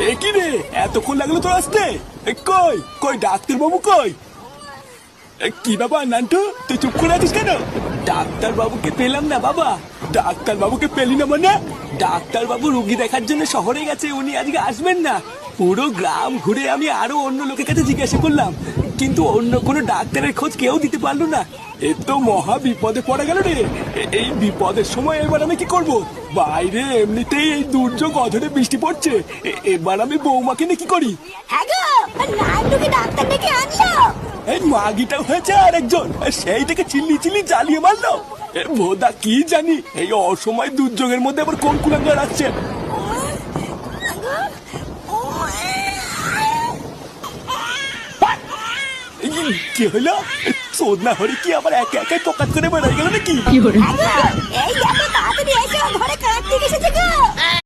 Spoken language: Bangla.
কি রে, এতক্ষণ লাগলো তোর আসতে? কই কই ডাক্তার বাবু কই? কি বাবা নান্টু, তুই চুপ করে আছিস কেন? ডাক্তার বাবুকে পেলাম না বাবা। ডাক্তার বাবুকে পেলি না মানে? ডাক্তার বাবু রুগী দেখার জন্য শহরে গেছে, উনি আজকে আসবেন না। পুরো গ্রাম ঘুরে আমি আরো অন্য লোকের কাছে জিজ্ঞাসা করলাম, কিন্তু অন্য কোনো ডাক্তারের খোঁজ কেউ দিতে পারলো না। এ তো মহা বিপদে পড়ে গেল রে। এই বিপদের সময় এবার আমি কি করব? বাইরে এমনিতেই এই দুর্যোগ অঝরে বৃষ্টি পড়ছে, এবার আমি বৌমাকে নিয়ে কি করি? হ্যাঁ গো, নান্টুকে ডাক্তার ডেকে আনলো। এই মাগিটাও হয়েছে আর একজন, সেই থেকে চিল্লি চিল্লি জ্বালিয়ে মারলো। ভোদা কি জানি এই অসময় দুর্যোগের মধ্যে আবার কোন কুলাঙ্গার আসছে। কি হলো? সোদনা হরি কি আবার একে একে পকাত করে বেড়াই গেল নাকি? এই এত তাড়াতাড়ি এসে ঘরে কাঁদতে এসেছে গো।